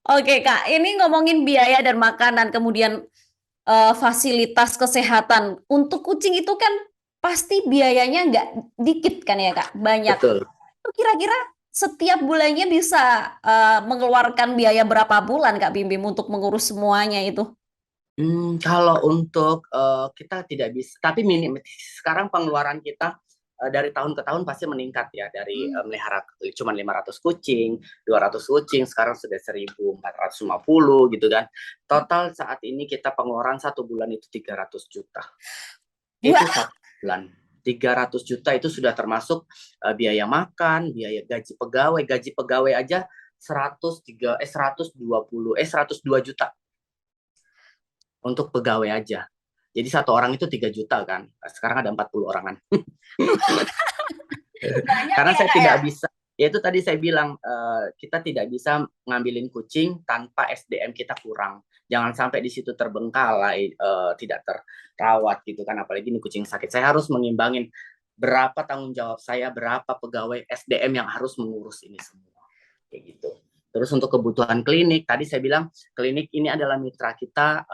Oke Kak, ini ngomongin biaya dan makanan, kemudian fasilitas kesehatan. Untuk kucing itu kan pasti biayanya nggak dikit kan ya Kak, banyak. Betul. Itu kira-kira setiap bulannya bisa mengeluarkan biaya berapa bulan Kak Bim Bim untuk mengurus semuanya itu? Kalau untuk kita tidak bisa, tapi minim sekarang pengeluaran kita dari tahun ke tahun pasti meningkat ya dari Hmm. melihara cuma 500 kucing, 200 kucing, sekarang sudah 1.450 gitu kan. Total saat ini kita pengeluaran satu bulan itu 300 juta. Itu Wah, satu bulan. 300 juta itu sudah termasuk biaya makan, biaya gaji pegawai aja 102 juta untuk pegawai aja. Jadi satu orang itu 3 juta kan. Sekarang ada 40 orangan. banyak Karena ya saya Kak ya? tidak bisa, ya itu tadi saya bilang, kita tidak bisa ngambilin kucing tanpa SDM kita kurang. Jangan sampai di situ terbengkalai, tidak terawat gitu kan. Apalagi ini kucing sakit. Saya harus mengimbangin berapa tanggung jawab saya, berapa pegawai SDM yang harus mengurus ini semua. Kayak gitu. Terus untuk kebutuhan klinik, tadi saya bilang klinik ini adalah mitra kita,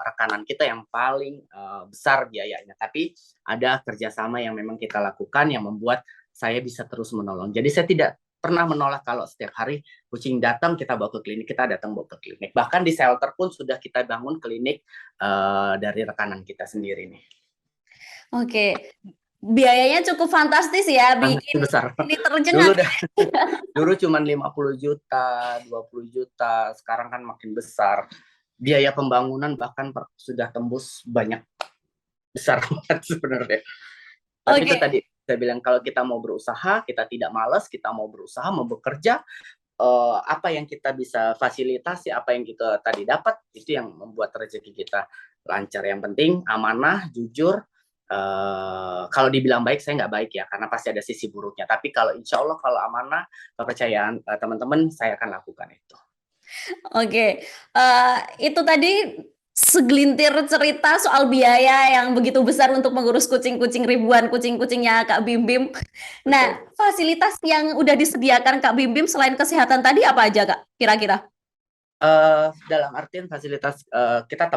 rekanan kita yang paling besar biayanya. Tapi ada kerjasama yang memang kita lakukan yang membuat saya bisa terus menolong. Jadi saya tidak pernah menolak kalau setiap hari kucing datang kita bawa ke klinik, kita datang bawa ke klinik. Bahkan di shelter pun sudah kita bangun klinik dari rekanan kita sendiri nih. Oke, biayanya cukup fantastis ya, Sangat bikin besar. ini Dulu tercengang. dah, dulu cuma 50 juta, 20 juta, sekarang kan makin besar. Biaya pembangunan bahkan sudah tembus banyak, besar banget sebenarnya. Tapi itu Oke, tadi saya bilang kalau kita mau berusaha, kita tidak malas, kita mau berusaha, mau bekerja, apa yang kita bisa fasilitasi, apa yang kita tadi dapat, itu yang membuat rezeki kita lancar. Yang penting amanah, jujur. Kalau dibilang baik, saya nggak baik ya, karena pasti ada sisi buruknya. Tapi kalau insya Allah, kalau amanah, kepercayaan teman-teman, saya akan lakukan itu. oke. Itu tadi segelintir cerita soal biaya yang begitu besar untuk mengurus kucing-kucing ribuan kucing-kucingnya Kak Bim Bim. Nah, Betul. fasilitas yang udah disediakan Kak Bim Bim selain kesehatan tadi apa aja Kak? Kira-kira? Dalam artian fasilitas kita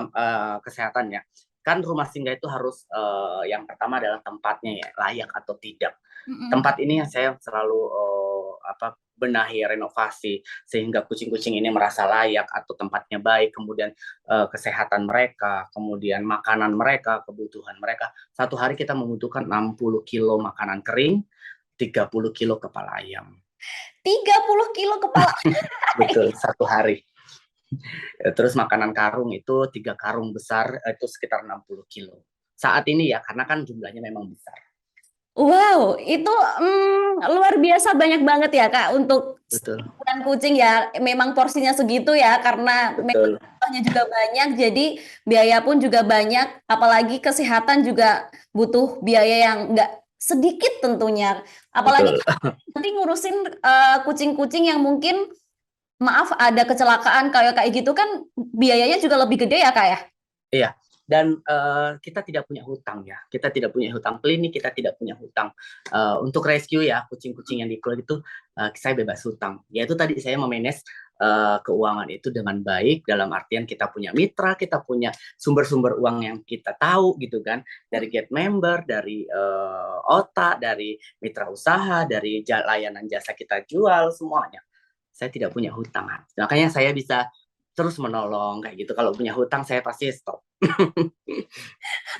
kesehatan ya. Kan rumah singgah itu harus yang pertama adalah tempatnya ya, layak atau tidak. Mm-mm. Tempat ini yang saya selalu benahi, renovasi sehingga kucing-kucing ini merasa layak atau tempatnya baik, kemudian kesehatan mereka, kemudian makanan mereka, kebutuhan mereka. Satu hari kita membutuhkan 60 kilo makanan kering, 30 kilo kepala ayam. 30 kilo kepala. Betul, satu hari. Terus makanan karung itu 3 karung besar, itu sekitar 60 kilo. Saat ini ya, karena kan jumlahnya memang besar. Wow, itu luar biasa banyak banget ya Kak untuk Betul, ukuran kucing ya. Memang porsinya segitu ya karena memang betul, jumlahnya juga banyak, jadi biaya pun juga banyak. Apalagi kesehatan juga butuh biaya yang nggak sedikit tentunya. Apalagi betul. nanti ngurusin kucing-kucing yang mungkin maaf ada kecelakaan kayak kayak gitu kan biayanya juga lebih gede ya Kak ya. Iya, dan kita tidak punya hutang ya. Kita tidak punya hutang klinik, kita tidak punya hutang untuk rescue ya, kucing-kucing yang di klinik itu saya bebas hutang. Yaitu tadi saya memanage keuangan itu dengan baik dalam artian kita punya mitra, kita punya sumber-sumber uang yang kita tahu gitu kan, dari get member, dari OTA, dari mitra usaha, dari layanan jasa kita jual semuanya. Saya tidak punya hutang. Makanya saya bisa terus menolong kayak gitu. Kalau punya hutang saya pasti stop.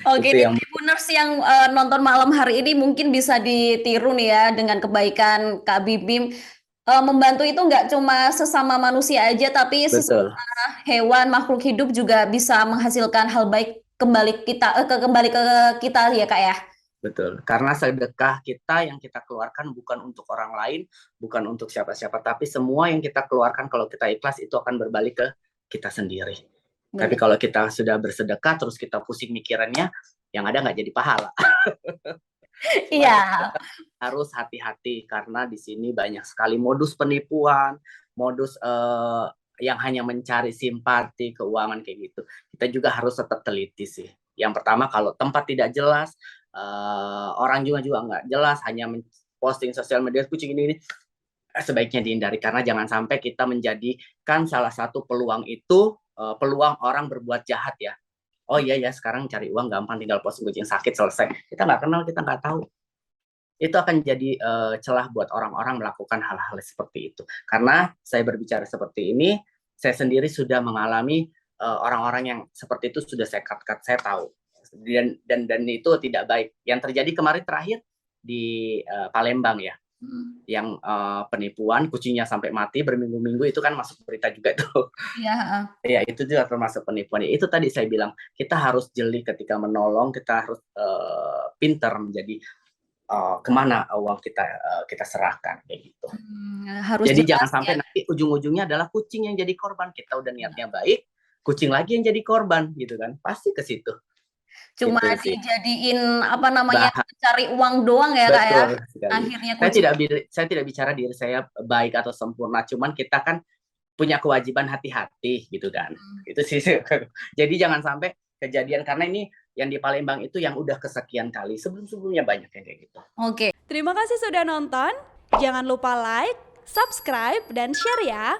Oke, Itu nih yang Tribuners yang nonton malam hari ini mungkin bisa ditiru nih ya dengan kebaikan Kak Bibim. Membantu itu nggak cuma sesama manusia aja, tapi betul, sesama hewan, makhluk hidup juga bisa menghasilkan hal baik kembali ke kita ya Kak ya. betul. Karena sedekah kita yang kita keluarkan bukan untuk orang lain, bukan untuk siapa-siapa, tapi semua yang kita keluarkan kalau kita ikhlas itu akan berbalik ke kita sendiri. Tapi Benar. kalau kita sudah bersedekah terus kita pusing mikirannya, yang ada nggak jadi pahala. Cuman Iya, kita harus hati-hati karena di sini banyak sekali modus penipuan, modus yang hanya mencari simpati, keuangan kayak gitu. Kita juga harus tetap teliti sih. Yang pertama kalau tempat tidak jelas, orang juga juga nggak jelas, hanya posting sosial media kucing ini sebaiknya dihindari, karena jangan sampai kita menjadikan salah satu peluang itu peluang orang berbuat jahat ya. Oh iya ya, sekarang cari uang gampang, tinggal posting kucing sakit selesai. Kita nggak kenal, kita nggak tahu. Itu akan jadi celah buat orang-orang melakukan hal-hal seperti itu. Karena saya berbicara seperti ini, saya sendiri sudah mengalami orang-orang yang seperti itu, sudah saya cut, saya tahu. Dan itu tidak baik. Yang terjadi kemarin terakhir di Palembang ya, yang penipuan kucingnya sampai mati berminggu-minggu, itu kan masuk berita juga tuh. Iya. Ya, itu juga termasuk penipuan. Itu tadi saya bilang, kita harus jeli ketika menolong, kita harus pintar menjadi kemana uang kita serahkan kayak gitu. Harus Jadi jelas jangan sampai ya. nanti ujung-ujungnya adalah kucing yang jadi korban. Kita udah niatnya baik, kucing lagi yang jadi korban gitu kan. Pasti ke situ. Cuma Gitu sih. dijadiin apa namanya, Bah cari uang doang ya Kak ya. Betul sekali. Akhirnya kucing. Saya tidak bicara diri saya baik atau sempurna, cuman kita kan punya kewajiban hati-hati gitu kan. Itu sih. Jadi jangan sampai kejadian, karena ini yang di Palembang itu yang udah kesekian kali. Sebelum-sebelumnya banyak yang kayak gitu. Oke. Terima kasih sudah nonton. Jangan lupa like, subscribe, dan share ya.